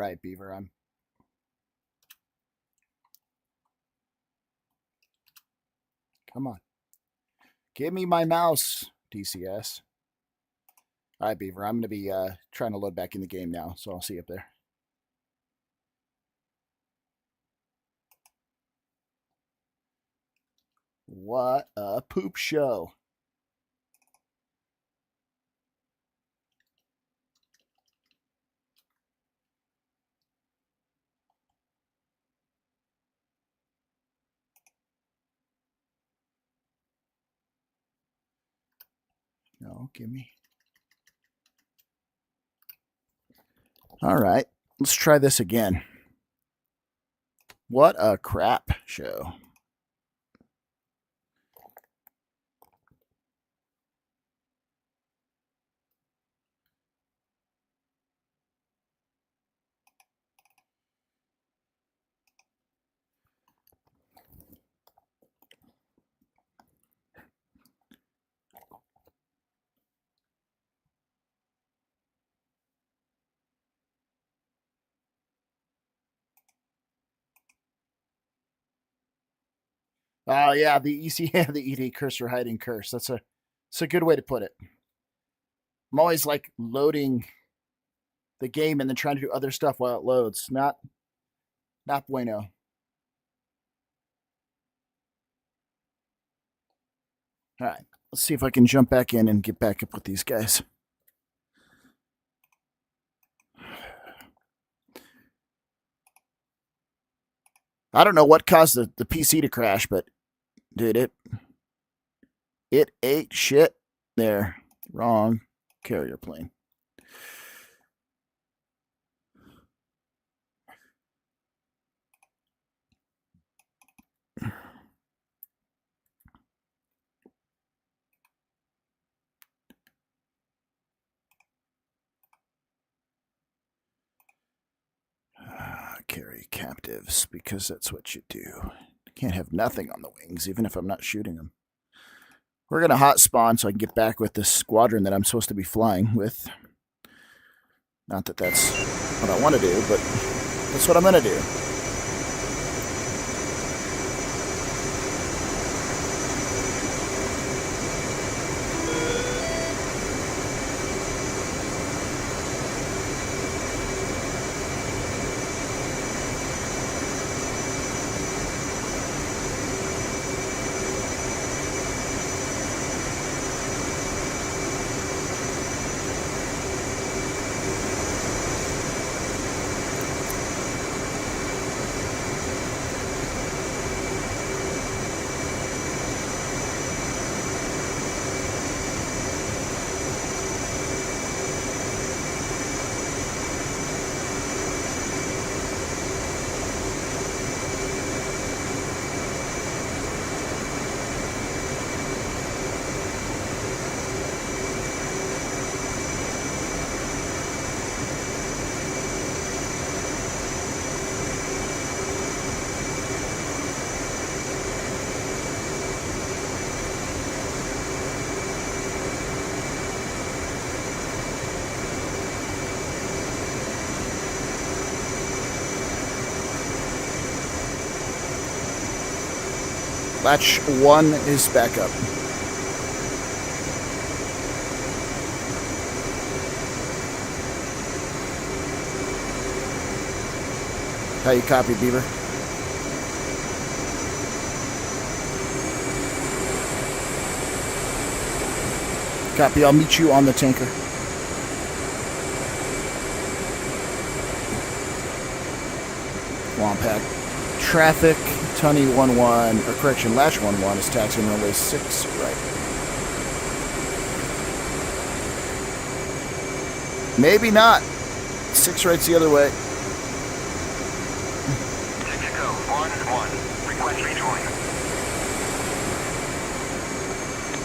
right, Beaver. Come on. Give me my mouse, DCS. All right, Beaver. I'm going to be trying to load back in the game now, so I'll see you up there. What a poop show. No, give me. All right, let's try this again. What a crap show. Oh yeah, the the ED curse or hiding curse. That's a good way to put it. I'm always like loading the game and then trying to do other stuff while it loads. Not bueno. All right, let's see if I can jump back in and get back up with these guys. I don't know what caused the PC to crash, but dude, it ate shit there. Wrong carrier plane. Carry captives, because that's what you do. Can't have nothing on the wings, even if I'm not shooting them. We're going to hot spawn so I can get back with this squadron that I'm supposed to be flying with. Not that that's what I want to do, but that's what I'm going to do. Latch 1 is back up. How you copy, Beaver? Copy, I'll meet you on the tanker. Wampack. Traffic, Tunny 1-1, or correction, Latch 1-1 is taxiing runway 6 right. Maybe not. 6 right's the other way. Mexico 1-1, request rejoin.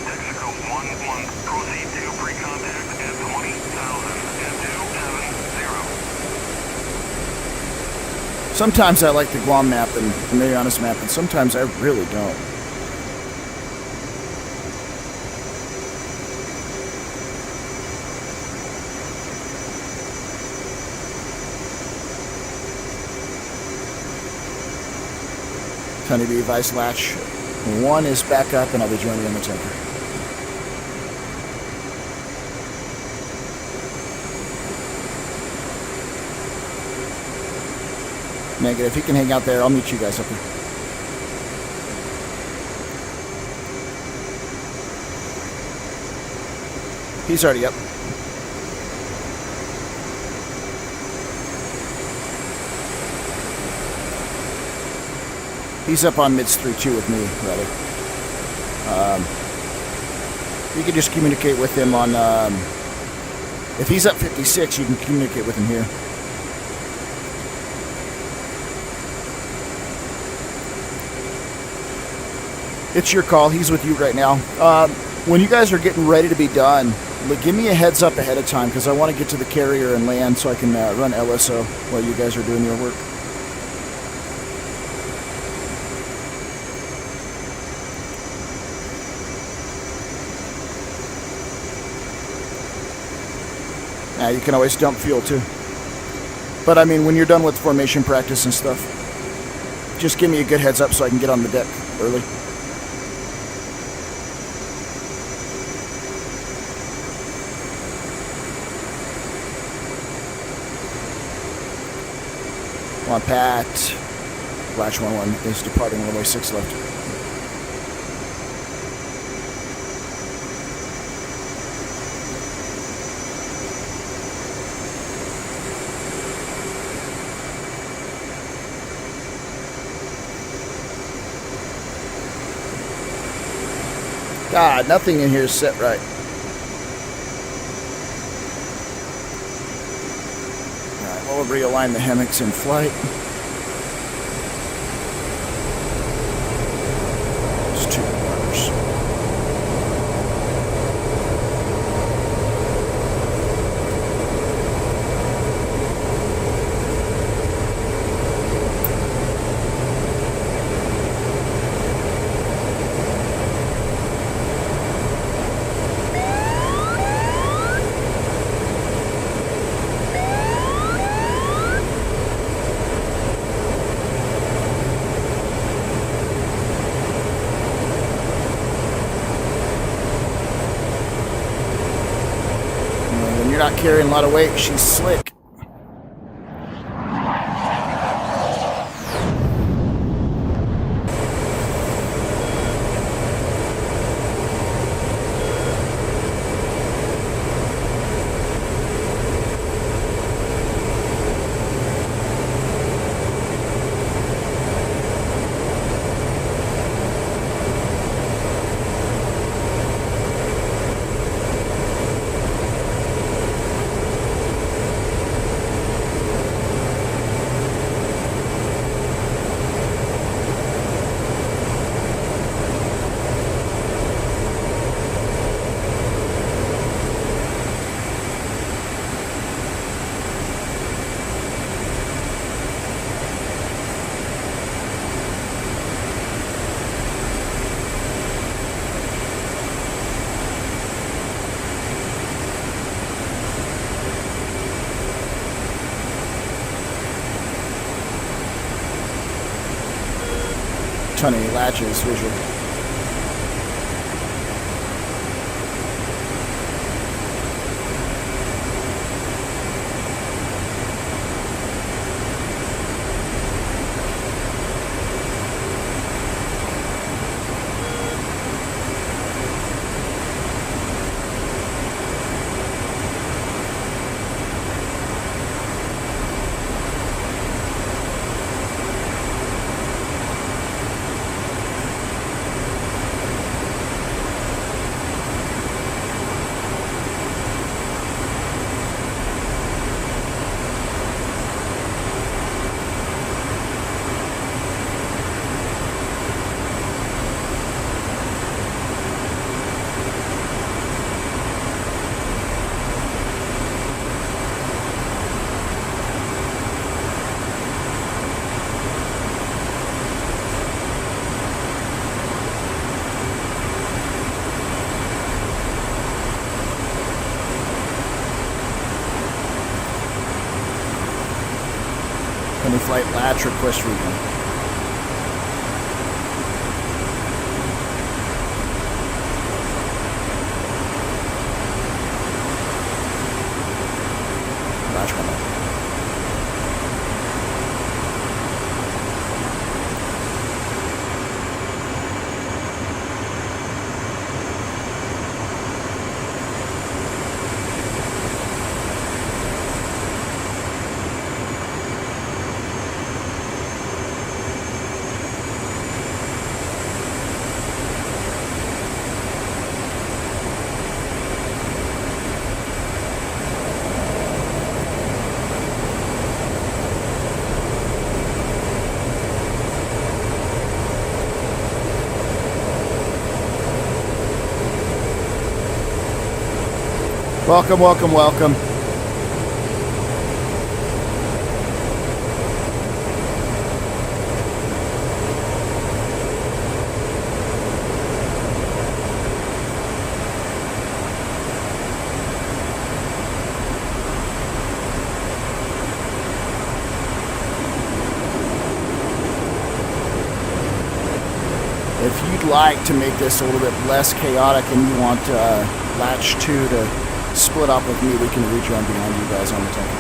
Mexico 1-1, proceed to pre-contact at 20,000 and 270. Sometimes I like the Guam map and the Marianas map, and sometimes I really don't. Tony B, Vice Latch 1 is back up, and I'll be joining you on the tanker. Negative. He can hang out there. I'll meet you guys up there. He's already up. He's up on mids 3-2 with me, rather. You can just communicate with him on... if he's up 56, you can communicate with him here. It's your call. He's with you right now. When you guys are getting ready to be done, give me a heads up ahead of time, because I want to get to the carrier and land so I can run LSO while you guys are doing your work. Now, you can always dump fuel too. But I mean, when you're done with formation practice and stuff, just give me a good heads up so I can get on the deck early. Come on, Pat. Latch 1-1 is departing, runway 6 left. God, nothing in here is set right. Alright, we'll realign the hammocks in flight. Just 2 quarters. You're not carrying a lot of weight. She's slick. Tony latches visual. Any flight latch request region. Welcome, welcome, welcome. If you'd like to make this a little bit less chaotic and you want Latch 2 to split up with me, we can rejoin behind you guys on the tank.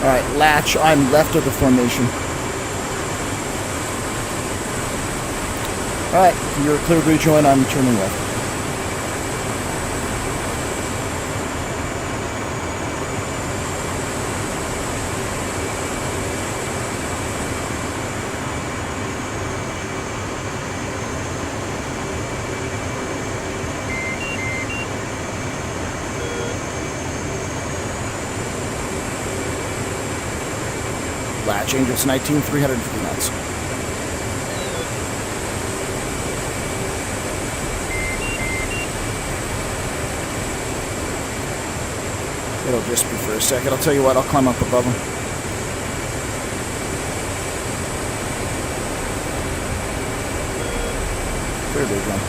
Alright, Latch, I'm left of the formation. Alright, you're clear to rejoin, I'm turning left. Latch, Angels 19, 350 knots. It'll just be for a second. I'll tell you what, I'll climb up above them. Clear big one.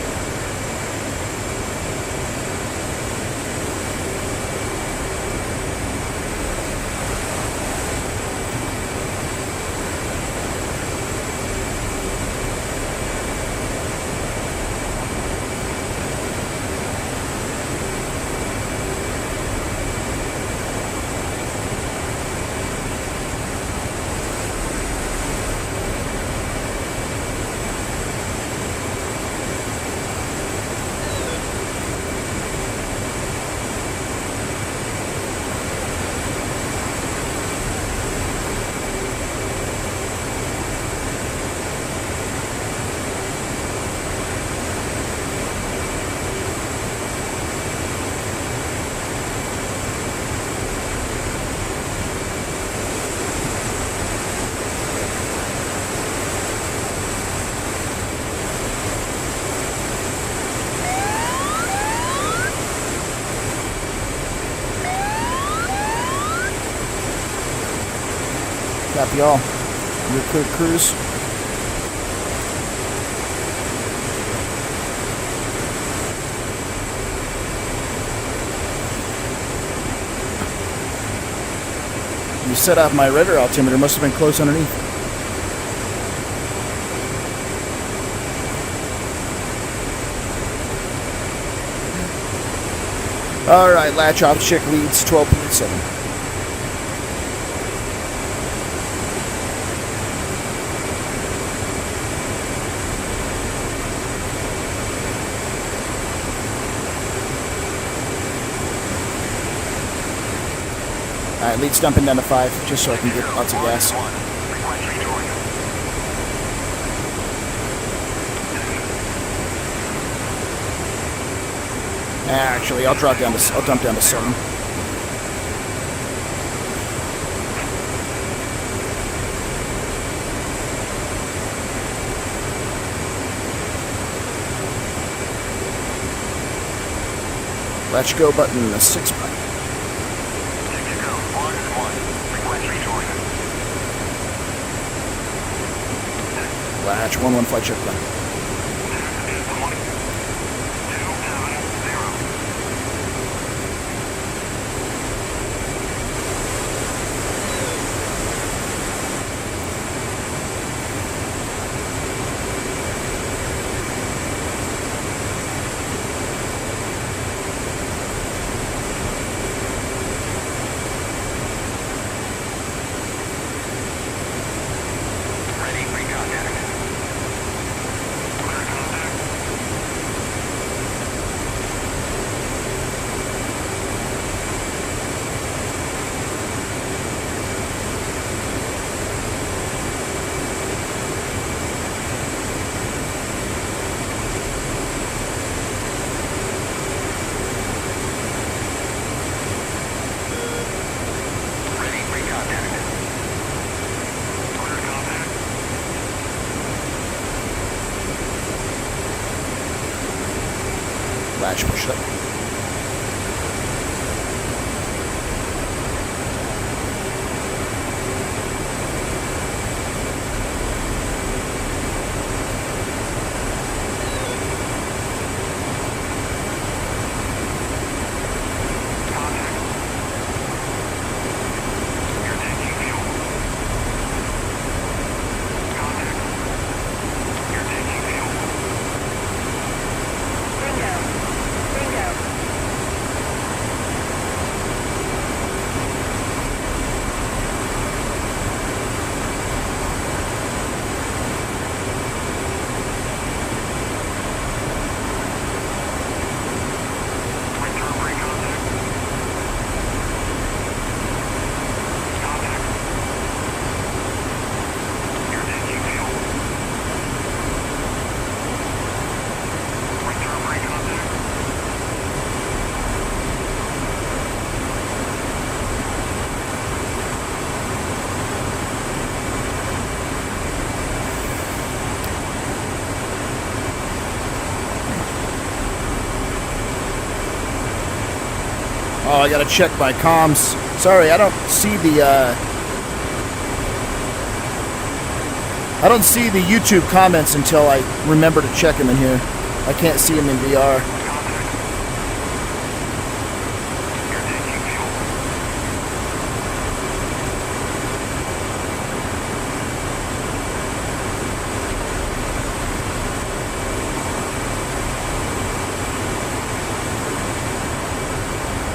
Copy all. Your clear cruise. You set off my radar altimeter, must have been close underneath. Alright, latch off, check leads, 12.7. Alright, lead's dumping down to 5, just so I can get lots of gas. Actually, I'll dump down to 7. Let's go button, the 6 button. Latch 1-1 flight check plan. latch, push it up. Oh, I gotta check my comms. Sorry, I don't see the YouTube comments until I remember to check them in here. I can't see them in VR.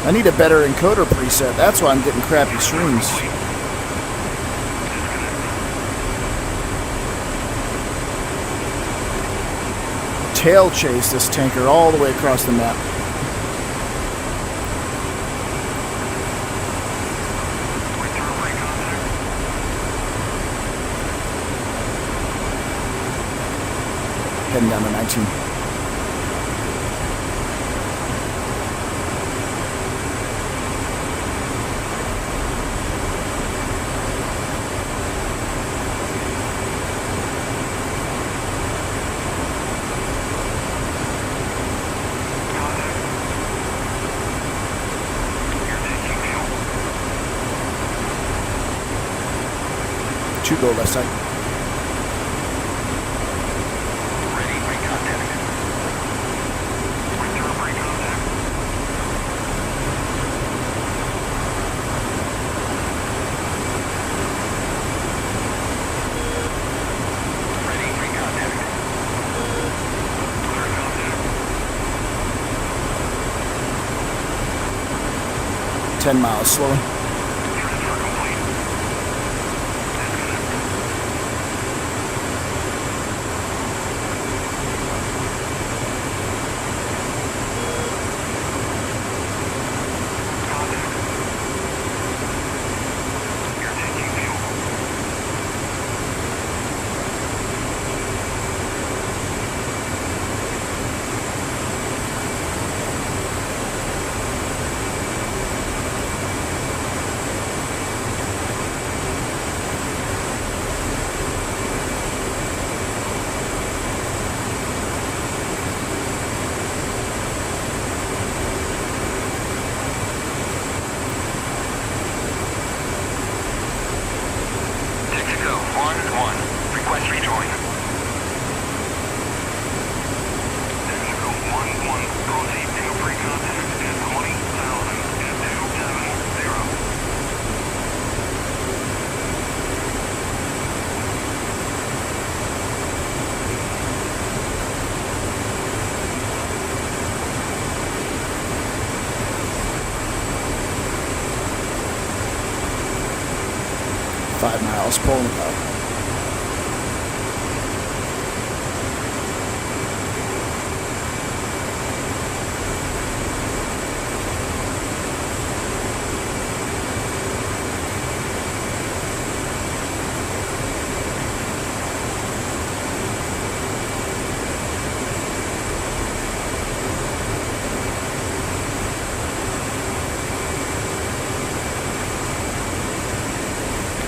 I need a better encoder preset. That's why I'm getting crappy streams. Tail chase this tanker all the way across the map. Heading down to 19. Two go left side. Ready for contact. Return for contact. Ready for contact. Clear contact. 10 miles slowly. Transfer complete. Request rejoin. Mexico 1-1, proceed to pre-contact at 20,000 and 5 miles, pulling about.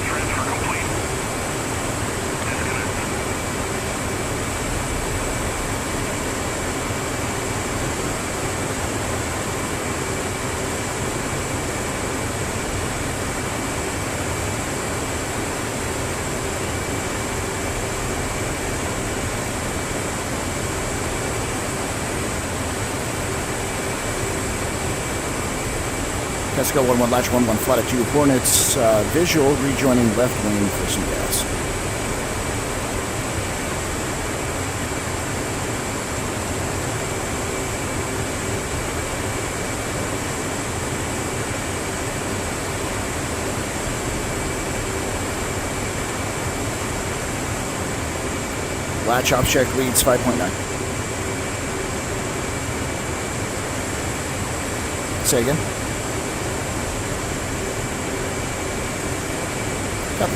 transfer complete. Tesco 11 latch 11 flight at 2 Hornets, visual rejoining left wing for some gas. Latch object reads 5.9. Say again. Copy.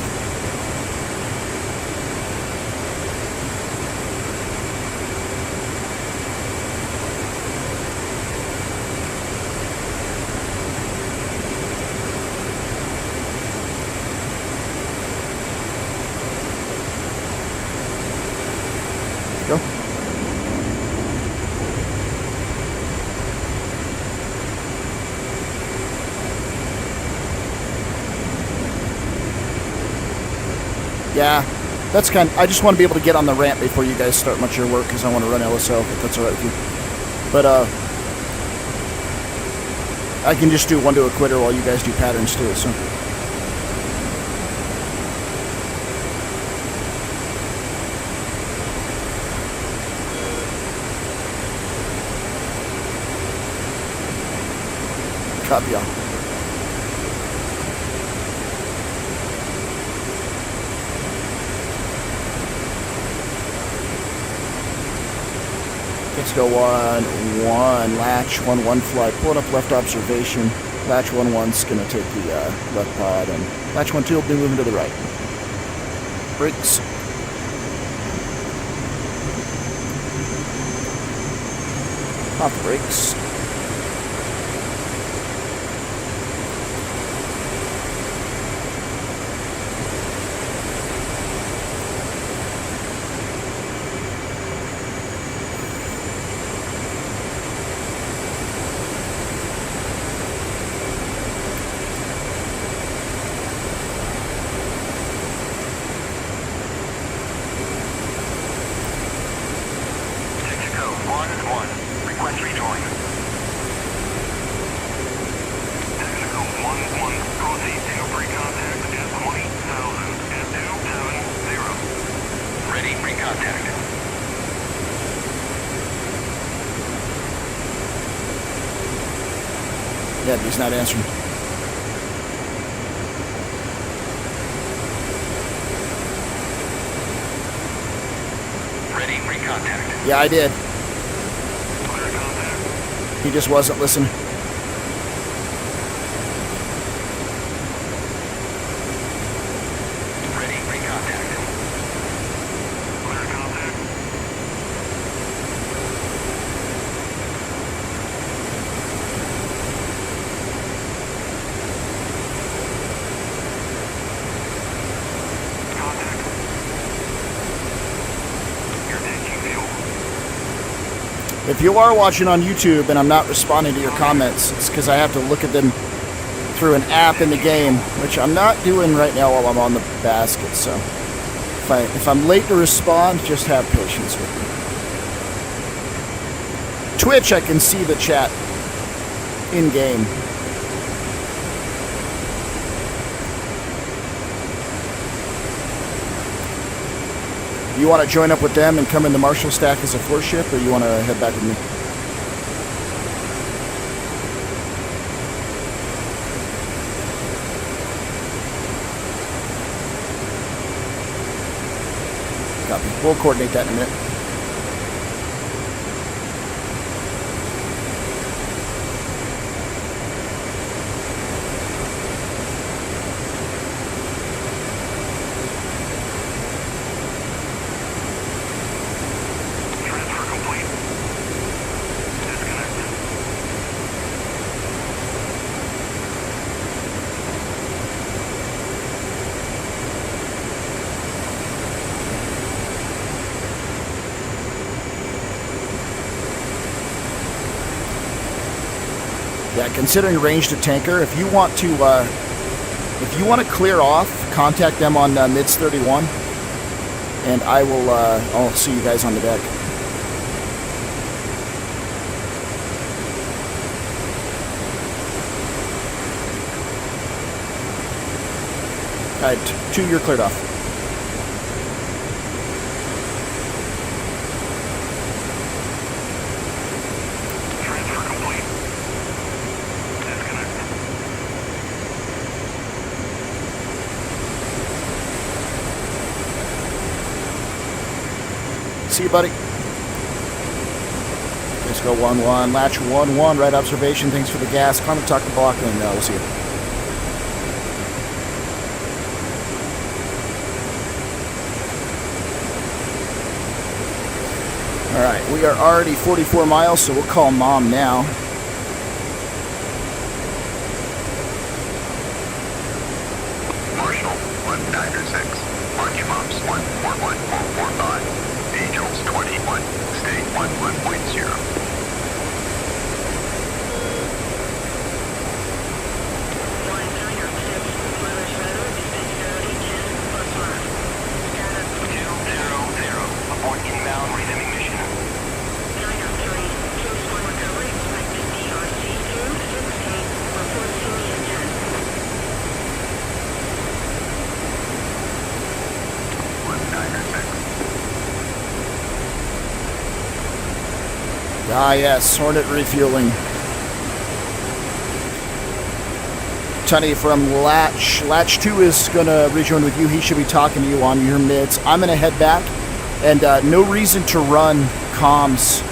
Go. Yeah, that's kind of, I just want to be able to get on the ramp before you guys start much of your work because I want to run LSL, if that's alright with you. But, I can just do one to a quitter while you guys do patterns too, so. Copy on. Let's go 1-1, latch 1-1 flight, pulling up left observation. Latch 1-1's gonna take the left pod, and latch 1-2 will be moving to the right. Brakes. Off the brakes. Request rejoin. Technical 1-1, proceed to pre-contact at 20,000 at 270. Ready, pre-contact. Yeah, but he's not answering. Ready, pre-contact. Yeah, I did. Clear contact. He just wasn't listening. Ready, pre-contact. Clear contact. Contact. You're taking fuel. If you are watching on YouTube and I'm not responding to your comments, it's because I have to look at them through an app in the game, which I'm not doing right now while I'm on the basket. So if I'm late to respond, just have patience with me. Twitch, I can see the chat in game. You want to join up with them and come in the Marshall stack as a floor ship, or you want to head back with me? Copy. We'll coordinate that in a minute. Transfer complete. Disconnect. Yeah, considering range to tanker, if you want to clear off, contact them on mids 31, and I'll see you guys on the deck. Alright, 2, you're cleared off. Transfer complete. Disconnect. See you, buddy. Let's go 1-1. Latch 1-1. Right observation. Thanks for the gas. Climate talk to block, and we'll see you. Alright, we are already 44 miles, so we'll call Mom now. Marshall 196. Marky Moms 141445. Angels 21. State 11.0. Abort inbound, resuming mission. 196. Ah, yes, Hornet refueling. Tunny from Latch. Latch 2 is going to rejoin with you. He should be talking to you on your mids. I'm going to head back, and no reason to run comms.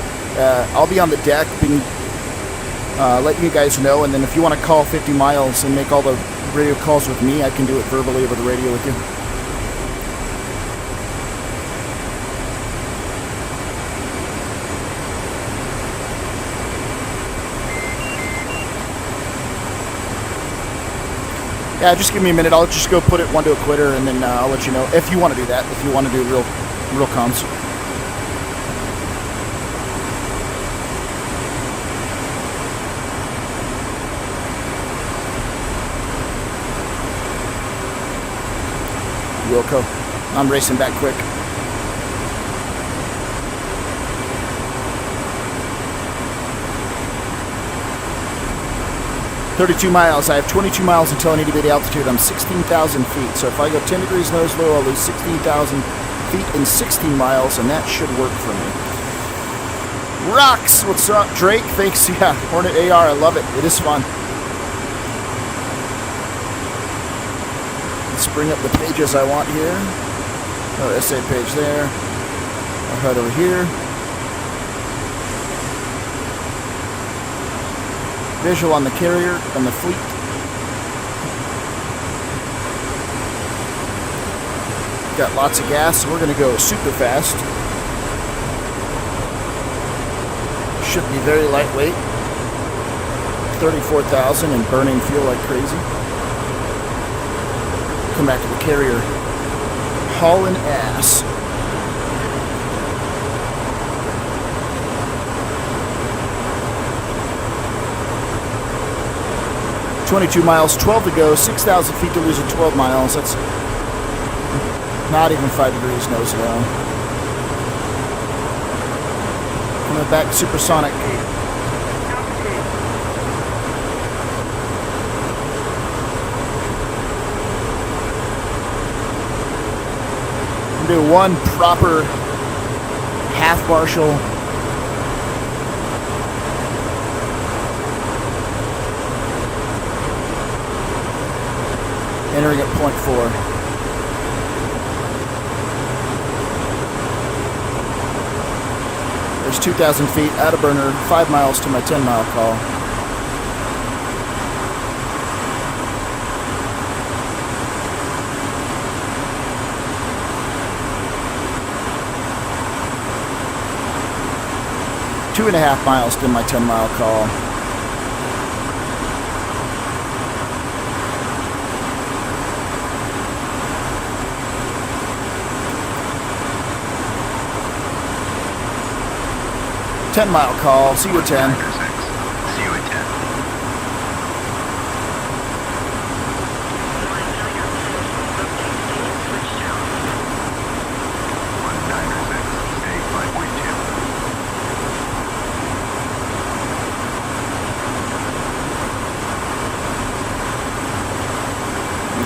I'll be on the deck, letting you guys know, and then if you want to call 50 miles and make all the radio calls with me, I can do it verbally over the radio with you. Yeah, just give me a minute. I'll just go put it one to a quitter, and then I'll let you know if you want to do that. If you want to do real comms. Wilco, I'm racing back quick. "32 miles. I have 22 miles until I need to be at altitude. I'm 16,000 feet. So if I go 10 degrees nose low, I'll lose 16,000 feet in 16 miles, and that should work for me." Rocks! What's up, Drake? Thanks. Yeah, Hornet AR. I love it. It is fun. Let's bring up the pages I want here. Oh, essay page there. I'll head over here. Visual on the carrier and the fleet. Got lots of gas, so we're going to go super fast. Should be very lightweight. 34,000 and burning fuel like crazy. Come back to the carrier. Hauling ass. "22 miles, 12 to go, 6,000 feet to lose at 12 miles. That's not even 5 degrees nose low. Coming back supersonic. Do one proper half partial entering at 0.4. There's 2,000 feet out of burner, 5 miles to my 10-mile call. Two and a half miles to my 10-mile call. Ten-mile call. See you at 10. See you at 10.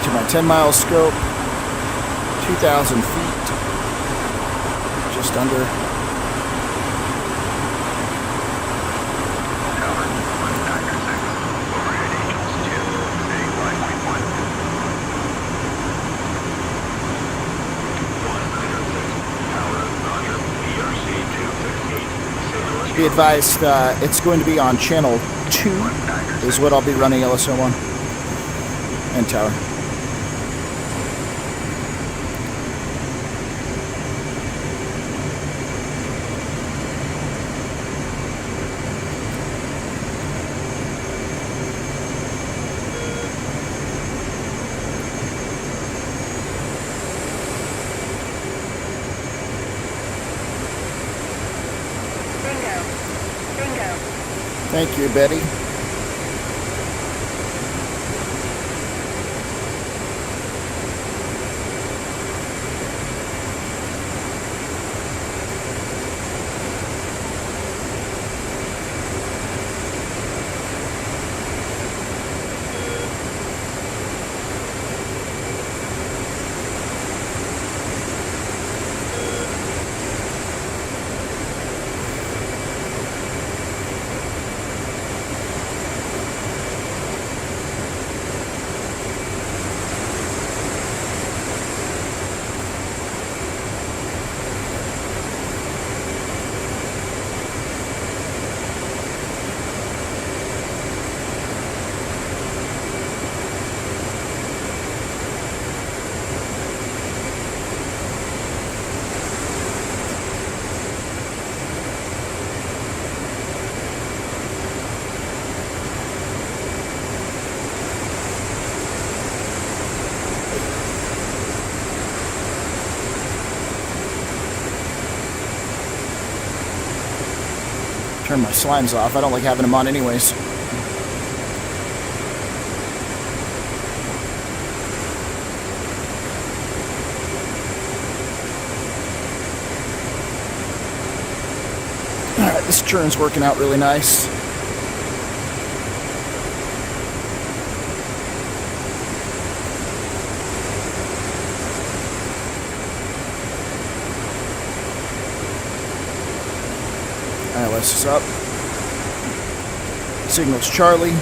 to my 10-mile scope. 2,000 feet. Just under. Tower, 196. Overhead Angels 2. Stay 5.1. 196. Tower, Roger. BRC 258. Be advised, it's going to be on channel 2 is what I'll be running LSO1 and tower. Thank you, Betty. Turn my slimes off. I don't like having them on anyways. Alright, this turn's working out really nice. ILS is up. Signals Charlie.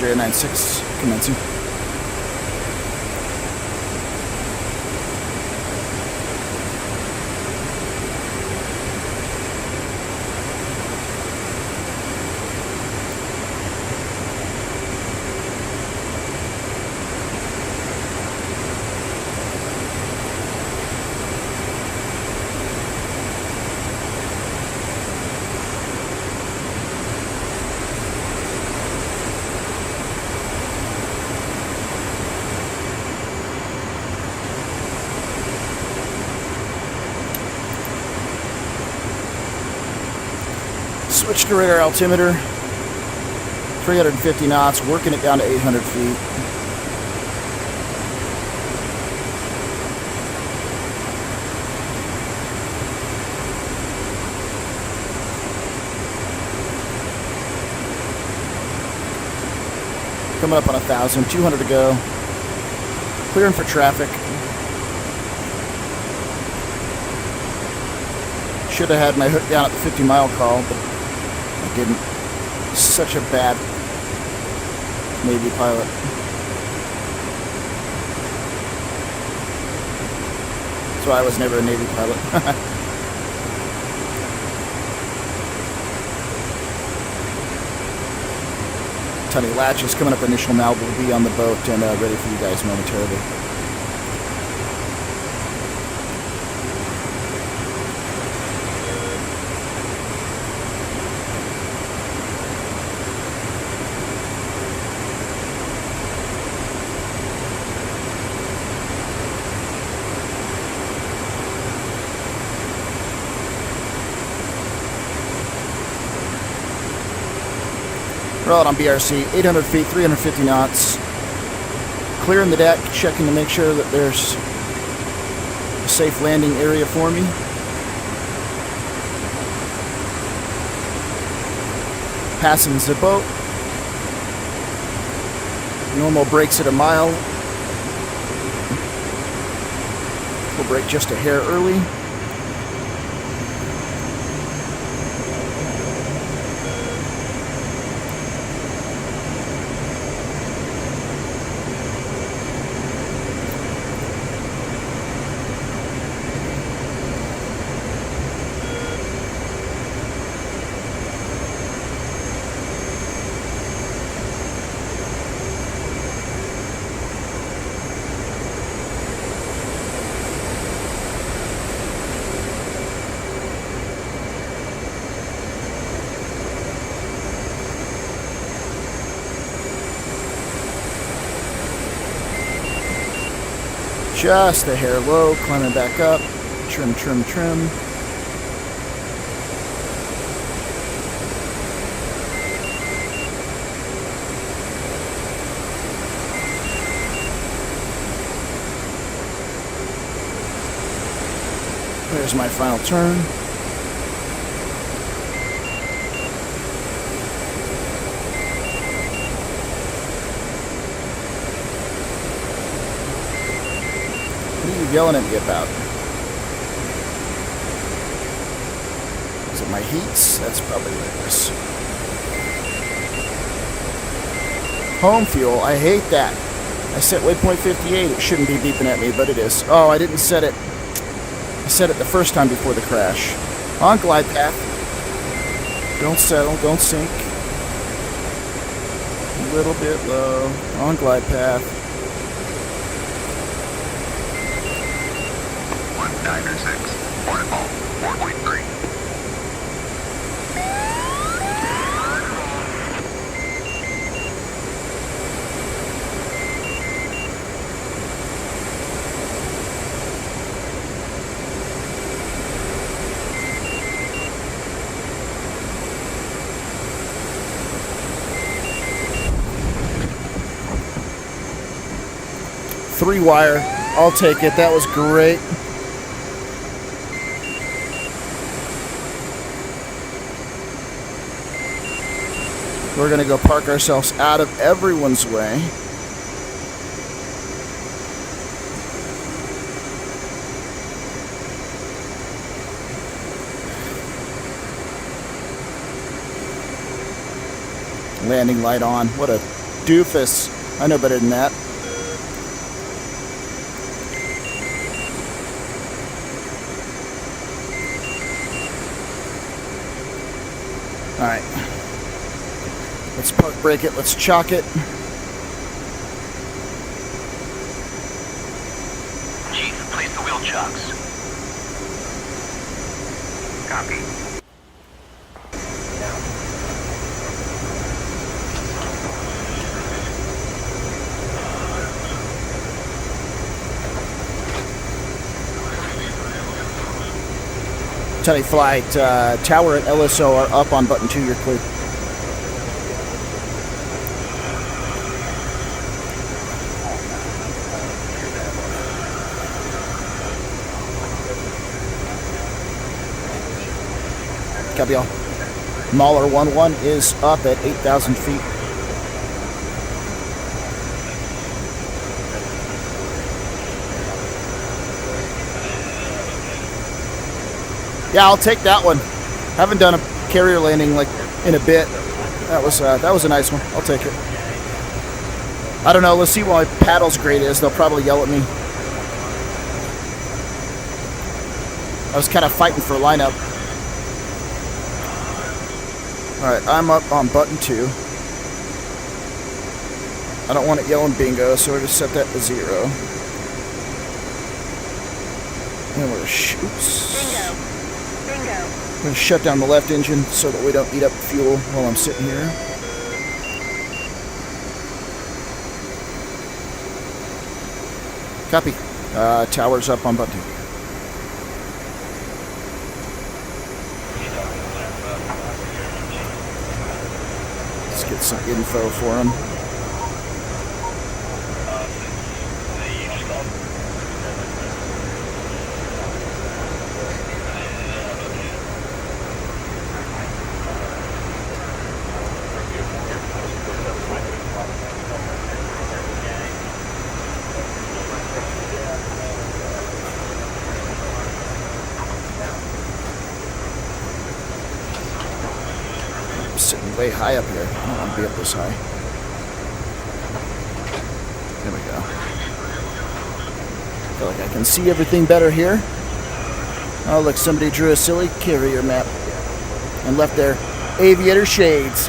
Area 96 commencing. Switch to radar altimeter, 350 knots, working it down to 800 feet. Coming up on 1,000, 200 to go. Clearing for traffic. Should have had my hook down at the 50-mile call, but I didn't. Such a bad Navy pilot. That's why I was never a Navy pilot. Tony Latch is coming up initial now, but will be on the boat and ready for you guys momentarily. We're out on BRC, 800 feet, 350 knots. Clearing the deck, checking to make sure that there's a safe landing area for me. Passing the boat. Normal brakes at a mile. We'll brake just a hair early. Just a hair low, climbing back up. Trim, trim, trim. There's my final turn. What are you yelling at me about? Is it my heats? That's probably what it is. Home fuel, I hate that. I set waypoint 58. It shouldn't be beeping at me, but it is. Oh, I didn't set it. I set it the first time before the crash. On glide path. Don't settle, don't sink. A little bit low. On glide path. 196, waterfall, 4.3. Three wire. I'll take it. That was great. We're going to go park ourselves out of everyone's way. Landing light on. What a doofus. I know better than that. All right. Let's park brake it. Let's chalk it. Chief, place the wheel chocks. Copy. Tele flight tower and LSO are up on button 2. You're clear. Copy all. Mauler 11 is up at 8,000 feet. Yeah, I'll take that one. Haven't done a carrier landing like in a bit. That was a nice one. I'll take it. I don't know. Let's see what my paddle's grade is. They'll probably yell at me. I was kind of fighting for a lineup. All right, I'm up on button 2. I don't want it yelling bingo, so we're going to set that to 0. And we're oops. I'm going to shut down the left engine so that we don't eat up fuel while I'm sitting here. Copy. Tower's up on button 2. Let's get some info for him. Sitting way high up here. I don't want to be up this high. There we go. I feel like I can see everything better here. Oh, look, somebody drew a silly carrier map and left their aviator shades.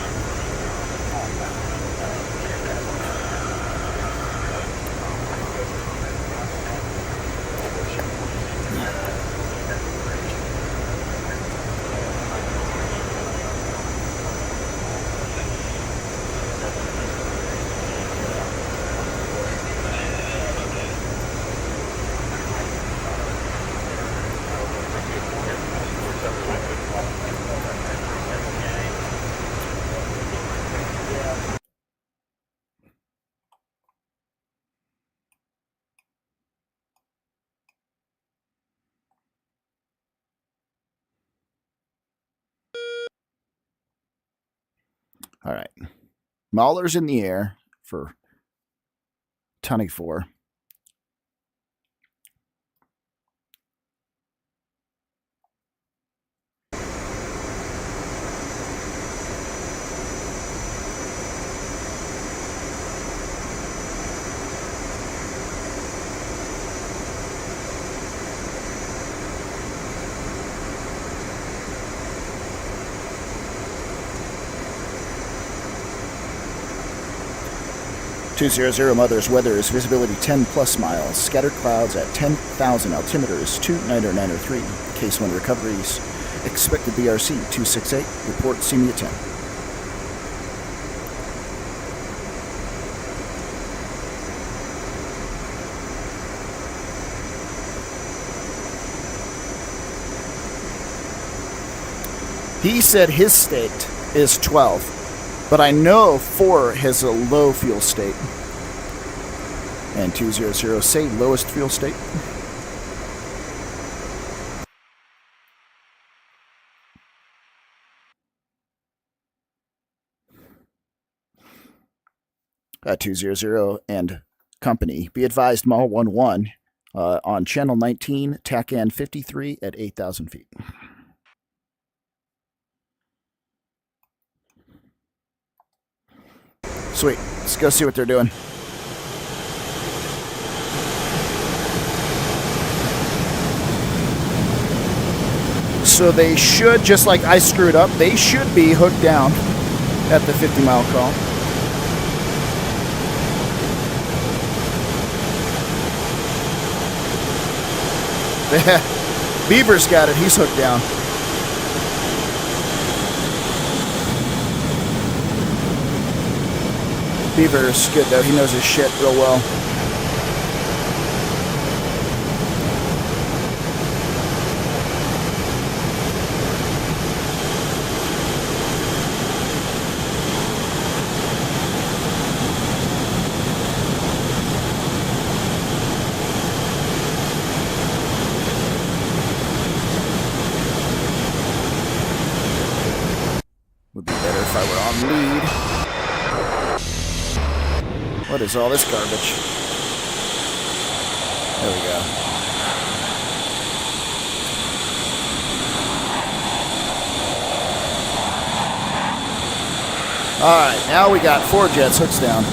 All right. Maulers in the air for Tunny 4. Mother's weather is visibility 10 plus miles. Scattered clouds at 10,000. Altimeter is 29093. Case 1 recoveries. Expected BRC 268. Report see me at 10. He said his state is 12, but I know 4 has a low fuel state. And 200 say lowest fuel state. At 200 and company. Be advised, Mall 11 on channel 19, TACAN 53 at 8,000 feet. Sweet. Let's go see what they're doing. So they should, just like I screwed up, they should be hooked down at the 50-mile call. Beaver's got it. He's hooked down. Beaver's good, though. He knows his shit real well. Would be better if I were on lead. What is all this garbage? There we go. Alright, now we got 4 jets, hooks down.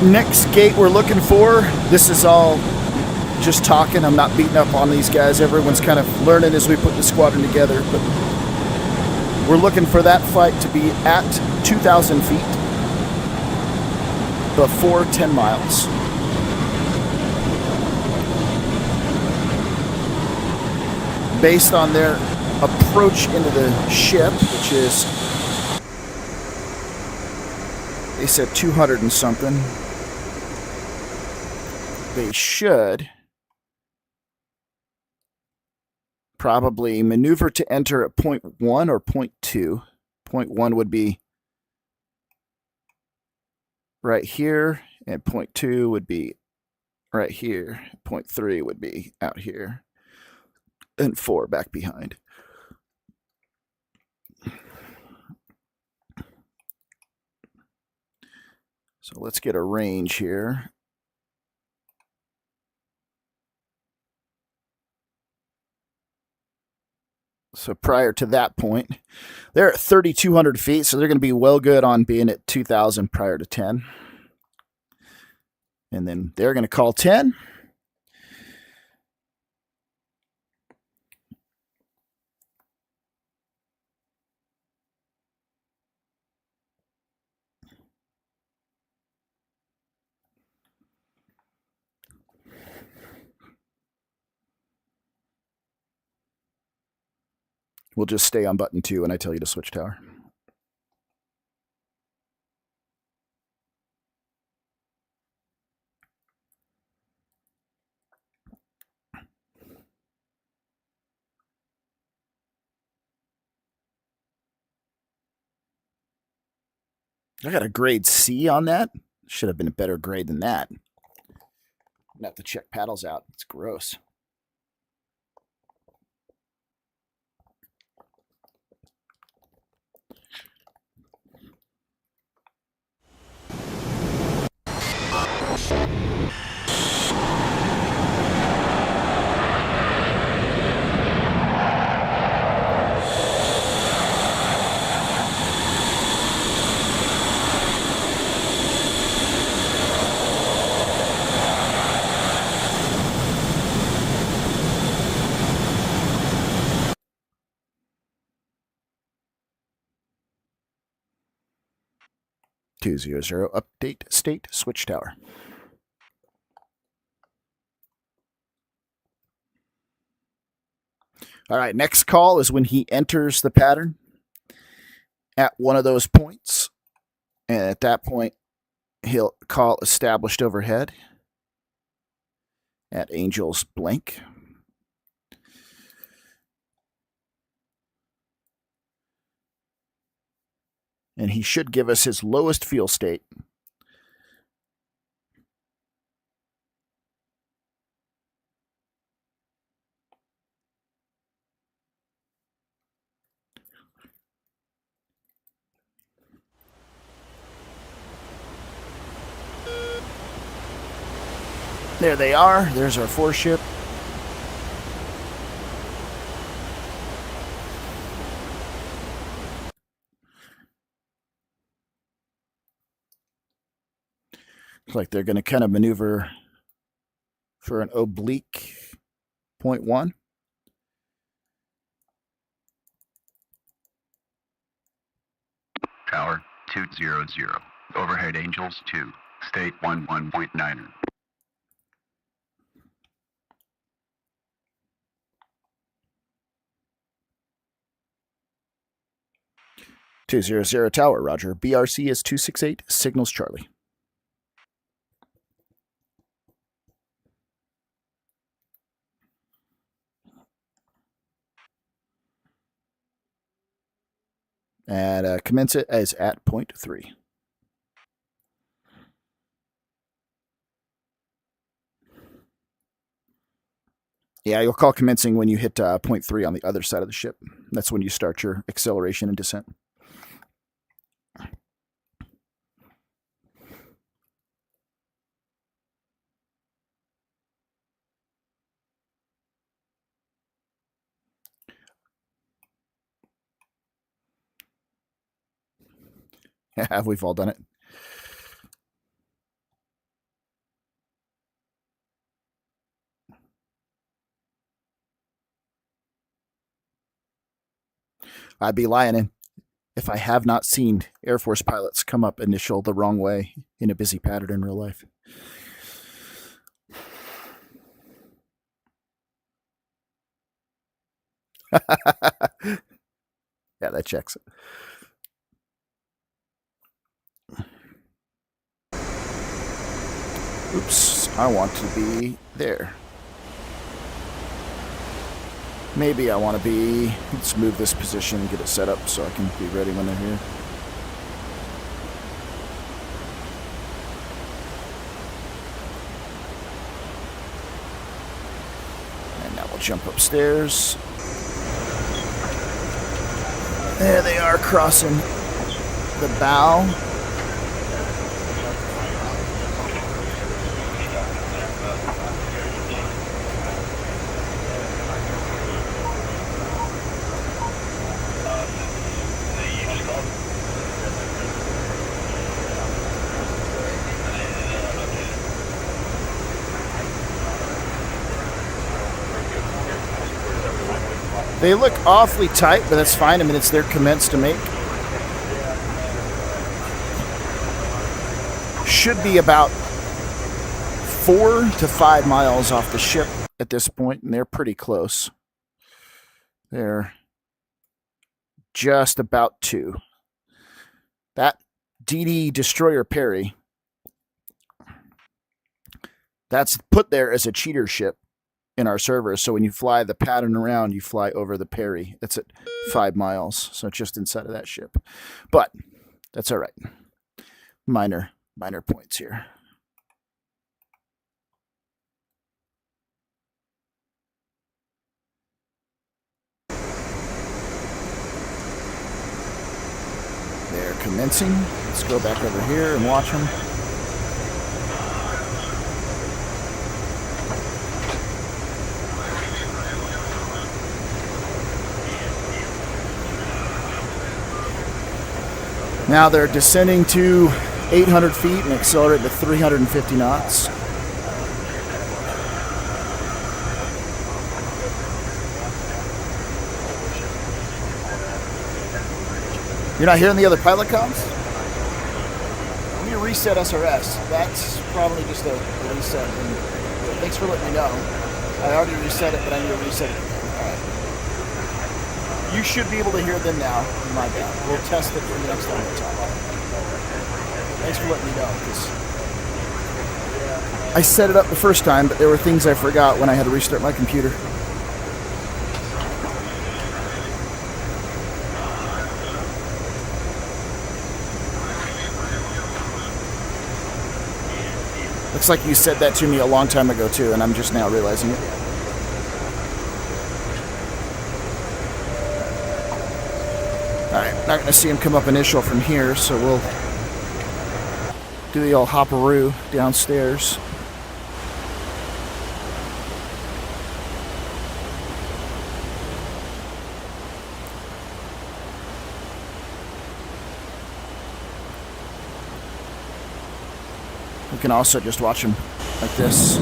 Next gate we're looking for, this is all just talking. I'm not beating up on these guys. Everyone's kind of learning as we put the squadron together. But we're looking for that flight to be at 2,000 feet. before 10 miles. Based on their approach into the ship, which is, they said 200 and something, they should probably maneuver to enter at 0.1 or 0.2. 0.1 would be right here, and 0.2 would be right here. 0.3 would be out here, and 4 back behind. So let's get a range here. So prior to that point, they're at 3,200 feet, so they're going to be well good on being at 2,000 prior to 10. And then they're going to call 10. We'll just stay on button 2 when I tell you to switch tower. I got a grade C on that. Should have been a better grade than that. I'm going to have to check paddles out. It's gross. Update state switch tower. All right, next call is when he enters the pattern at one of those points. And at that point, he'll call established overhead at Angels blank. And he should give us his lowest fuel state. There they are. There's our 4 ship. Looks like they're going to kind of maneuver for an oblique 0.1. Tower 200. Overhead Angels 2. State 11.9. 200 tower, roger. BRC is 268, signals Charlie. And commence it as at 0.3. Yeah, you'll call commencing when you hit 0.3 on the other side of the ship. That's when you start your acceleration and descent. Yeah, we've all done it. I'd be lying in. if I have not seen Air Force pilots come up initial the wrong way in a busy pattern in real life. Yeah, that checks. Oops, I want to be there. Maybe I want to be... Let's move this position and get it set up so I can be ready when they're here. And now we'll jump upstairs. There they are crossing the bow. They look awfully tight, but that's fine. I mean, it's their commence to make. Should be about 4 to 5 miles off the ship at this point, and they're pretty close. They're just about 2. That DD Destroyer Perry, that's put there as a cheater ship in our server. So when you fly the pattern around, you fly over the Perry. It's at 5 miles, so just inside of that ship. But that's all right. Minor points here. They're commencing. Let's go back over here and watch them. Now they're descending to 800 feet and accelerating to 350 knots. You're not hearing the other pilot comms? Let me reset SRS. That's probably just a reset. And thanks for letting me know. I already reset it, but I need to reset it. All right. You should be able to hear them now. My bad. We'll test it for the next time we talk. Thanks for letting me know. I set it up the first time, but there were things I forgot when I had to restart my computer. Looks like you said that to me a long time ago too, and I'm just now realizing it. Alright, not going to see him come up initial from here, so we'll do the old hopperoo downstairs. We can also just watch him like this.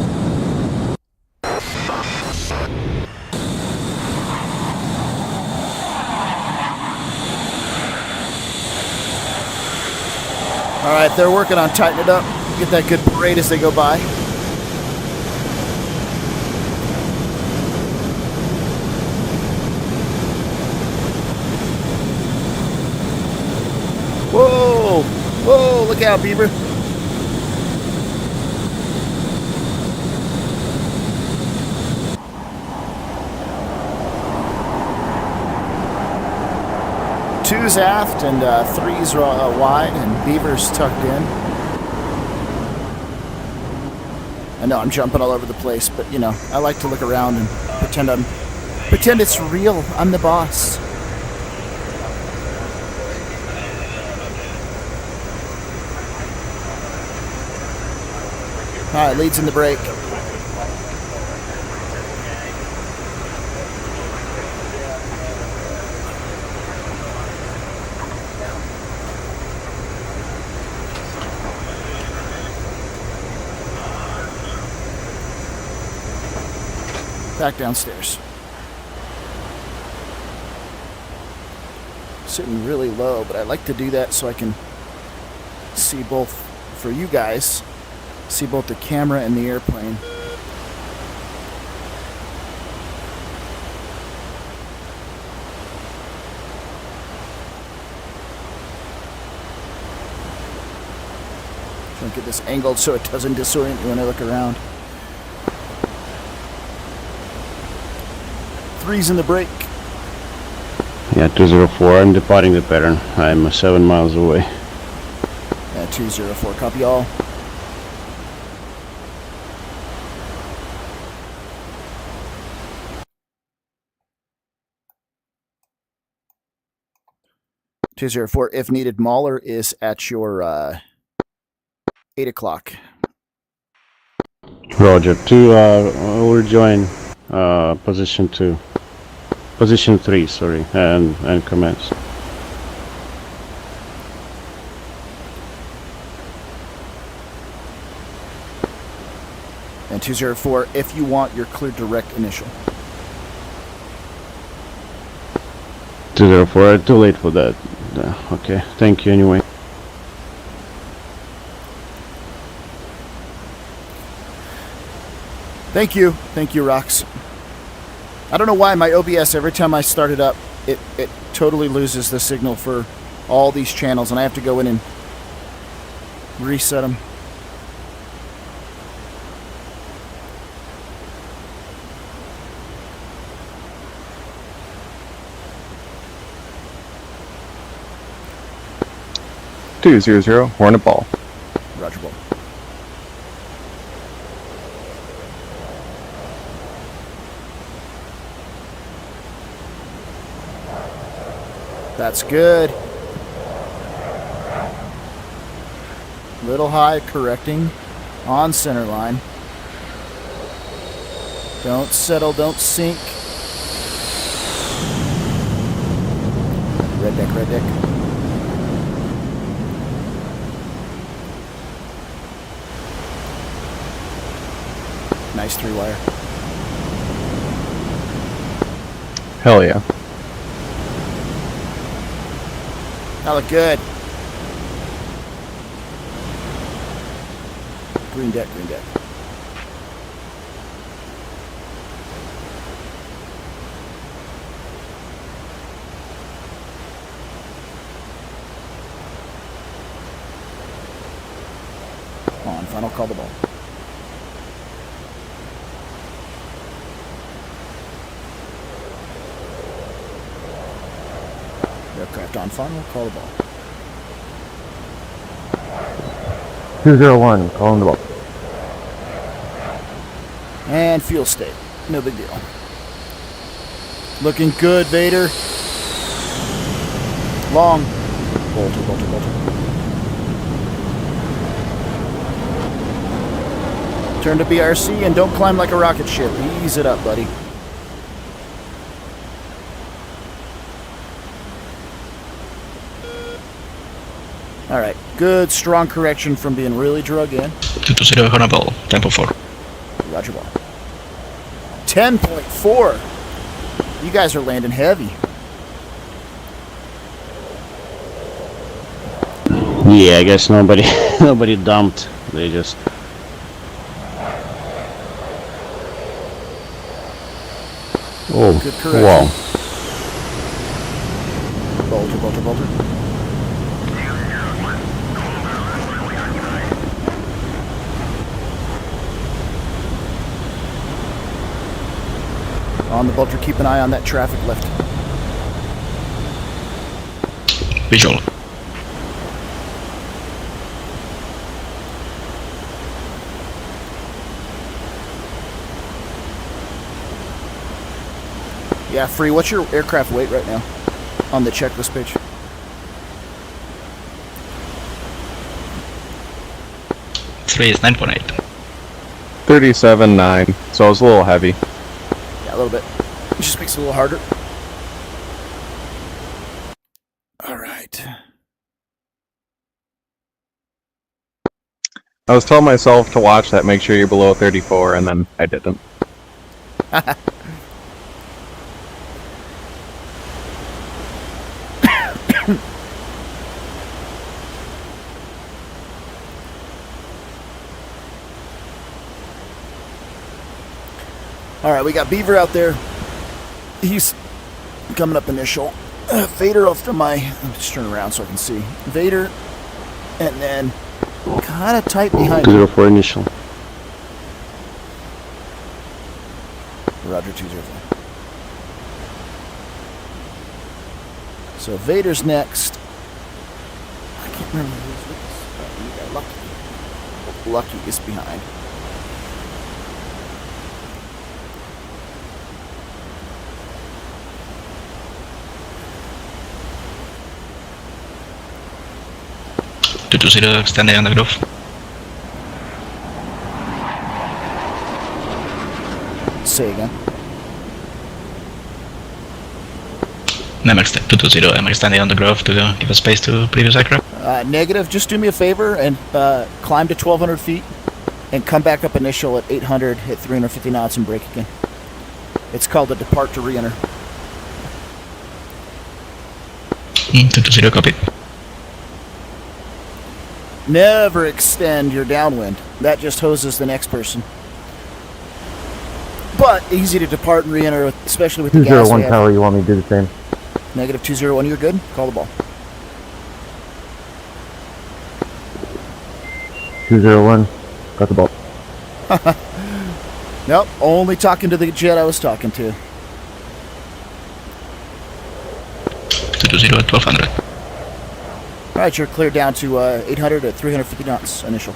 Alright, they're working on tightening it up. Get that good parade as they go by. Whoa! Whoa, look out, Beaver. Two's aft and three's wide, and Beaver's tucked in. I know I'm jumping all over the place, but you know, I like to look around and pretend it's real. I'm the boss. All right, leads in the brake. Back downstairs. sitting really low, but I like to do that so I can see both, for you guys, see both the camera and the airplane. Trying to get this angled so it doesn't disorient you when I look around. 3's in the brake. Yeah, 204, I'm departing the pattern. I'm 7 miles away. Yeah, 204, copy all. .204, if needed, Mahler is at your 8 o'clock. Roger, 2, we'll rejoin position 2. Position 3, sorry, and commence. And 204, if you want your clear direct initial. 204, too late for that. Okay, thank you anyway. Thank you, Rox. I don't know why my OBS, every time I start it up, it totally loses the signal for all these channels, and I have to go in and reset them. Hornet ball. Roger, ball. That's good. Little high, correcting on center line. Don't settle, don't sink. Red deck, red deck. Nice 3-wire. Hell yeah. That look good. Green deck, green deck. On, final call the ball. Aircraft on final, call the ball. 201, calling the ball. And fuel state. No big deal. Looking good, Vader. Long. Bolter, bolter, bolter. Turn to BRC and don't climb like a rocket ship. Ease it up, buddy. Alright, good, strong correction from being really drug in. 220 Honorable, tempo 4. Roger ball. 10.4. You guys are landing heavy. Yeah, I guess nobody nobody dumped. They just Good correction. wow. Bolter, bolter, bolter. On the bolter, keep an eye on that traffic lift. Visual. Yeah, Free, what's your aircraft weight right now on the checklist page? Three is 9.8. 37.9, so it's a little heavy. Yeah, a little bit. It just makes it a little harder. All right. I was telling myself to watch that, make sure you're below 34, and then I didn't. All right, we got Beaver out there. He's coming up initial. Vader off to my... Let me just turn around so I can see. Vader, and then kind of tight behind him. 204 initial. Roger, 204. So Vader's next. I can't remember who's this. You got Lucky. Lucky is behind. To 0 extending on the grove. Say again. I'm 220, I'm extending on the grove to give a space to previous aircraft. Negative. Just do me a favor and climb to 1,200 feet and come back up initial at 800, hit 350 knots and brake again. It's called a depart to re-enter. 220, copy. Never extend your downwind. That just hoses the next person. But easy to depart and re-enter, especially with the gas. 201 tower, you want me to do the same? Negative 201, you're good? Call the ball. 201, got the ball. Nope, only talking to the jet I was talking to. 220 at 1200. Alright, you're clear down to 800 at 350 knots initial.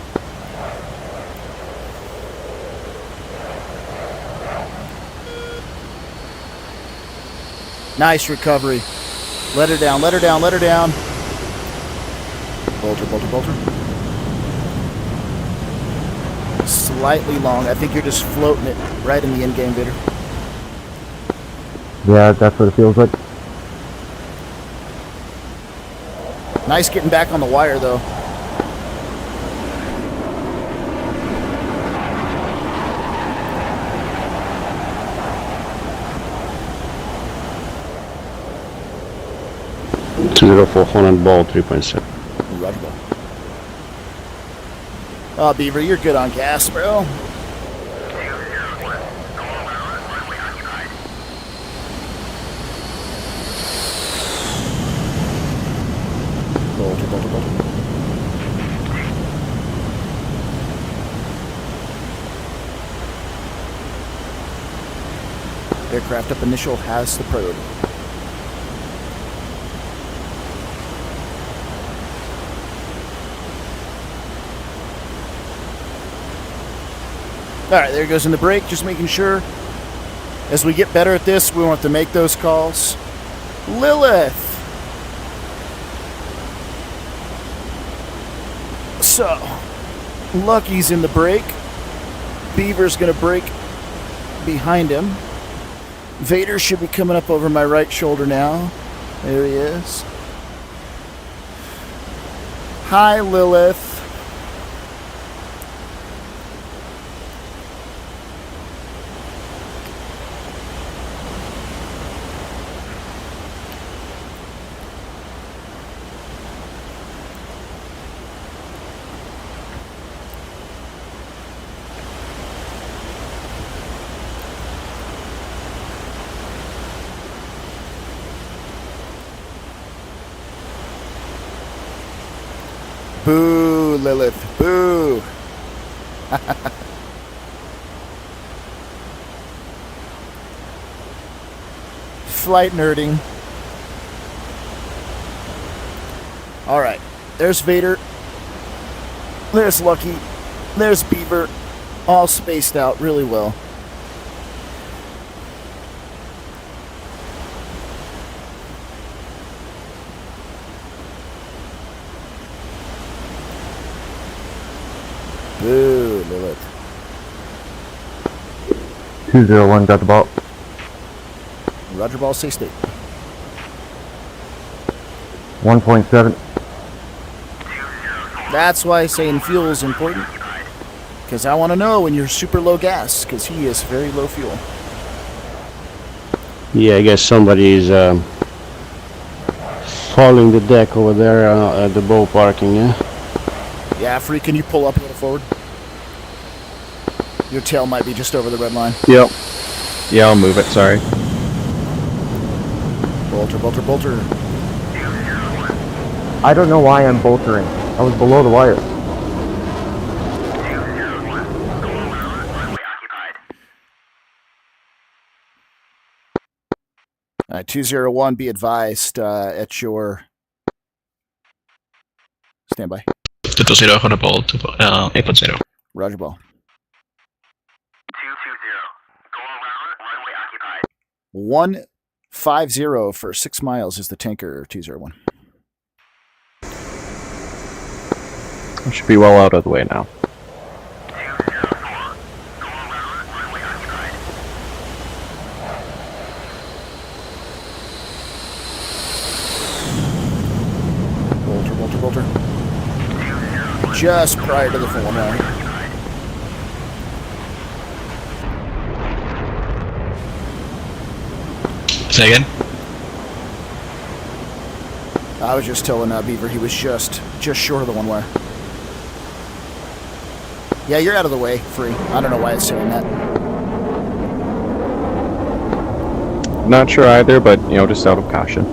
Nice recovery. Let her down, let her down, let her down. Bolter, bolter, bolter. Slightly long. I think you're just floating it right in the end game, Vader. Yeah, that's what it feels like. Nice getting back on the wire, though. Zero 400 ball 3.7. Roger ball. Oh, Beaver, you're good on gas, bro. Bolter, bolter, bolter. Aircraft up initial has the priority. Alright, there goes in the brake, just making sure. As we get better at this, we want to make those calls. Lilith! So, Lucky's in the brake. Beaver's going to brake behind him. Vader should be coming up over my right shoulder now. There he is. Hi, Lilith. Boo, Lilith. Boo. Flight nerding. Alright. There's Vader. There's Lucky. There's Beaver. All spaced out really well. Boo, Lilith. 201, got the ball. Roger ball, stay state. 1.7. That's why saying fuel is important. Because I want to know when you're super low gas, because he is very low fuel. Yeah, I guess somebody is following the deck over there at the bow parking, yeah? Yeah, Free, can you pull up a little forward? Your tail might be just over the red line. Yep. Yeah, I'll move it, sorry. Bolter, bolter, bolter. I don't know why I'm boltering. I was below the wire. 201. Go around, runway occupied. 201, be advised at your standby. 220 for the ball, 8.0. Roger ball. 220. Go around, runway occupied. 150 for 6 miles is the tanker 201. Should be well out of the way now. 204. Go around, runway occupied. Bolter, bolter, bolter. Just prior to the full line. Say again? I was just telling Beaver he was just short of the one wire. Yeah, you're out of the way, Free. I don't know why it's saying that. Not sure either, but, you know, just out of caution.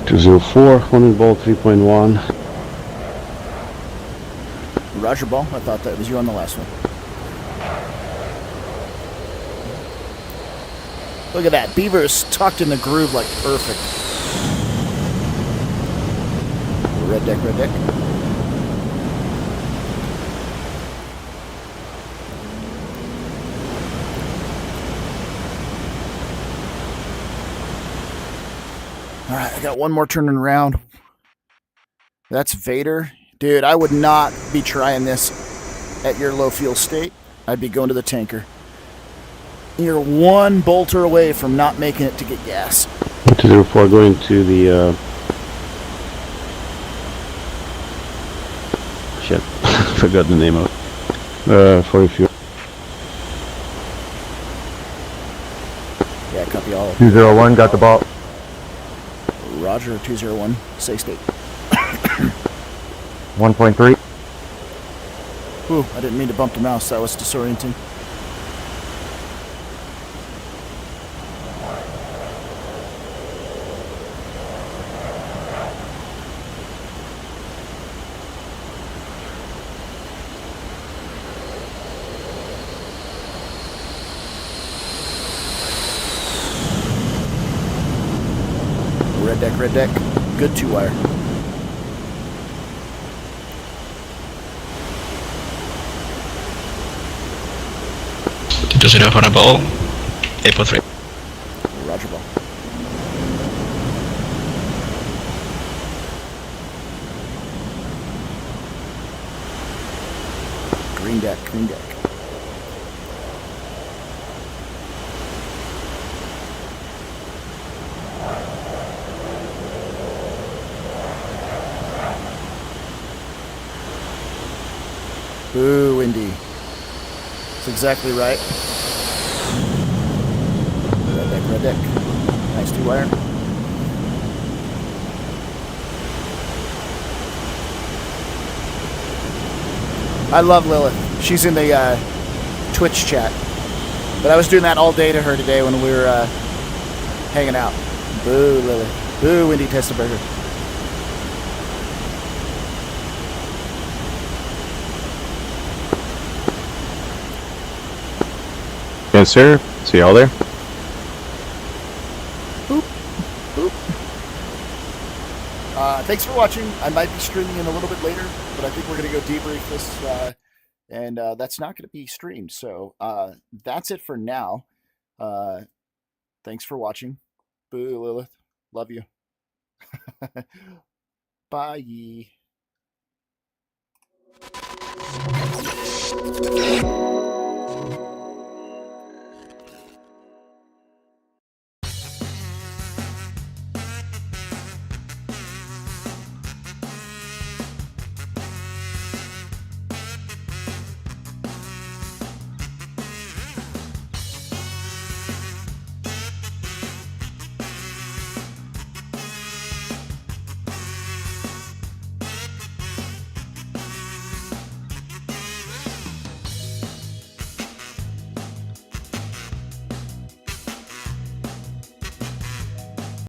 204, Hornet ball 3.1. Roger ball. I thought that was you on the last one. Look at that. Beaver's tucked in the groove like perfect. Red deck, red deck. All right, I got one more turning around. That's Vader. Dude, I would not be trying this at your low fuel state. I'd be going to the tanker. You're one bolter away from not making it to get gas. 204 going to the... Shit, forgot the name of it. For fuel. Yeah, copy all. 201, got the ball. Roger, 201, say state. 1.3. Ooh, I didn't mean to bump the mouse. That was disorienting. Red deck, red deck. Good 2-wire. Zero for the ball, 8.3. Roger ball. Green deck, green deck. Boo, Indy. That's exactly right. Red deck, red deck. Nice 2-wire. I love Lilith. She's in the Twitch chat. But I was doing that all day to her today when we were hanging out. Boo, Lilith. Boo, Indy Testaburger. Yes, sir. See y'all there. Thanks for watching. I might be streaming in a little bit later, but I think we're going to go debrief this, and that's not going to be streamed. So that's it for now. Thanks for watching. Boo, Lilith. Love you. Bye.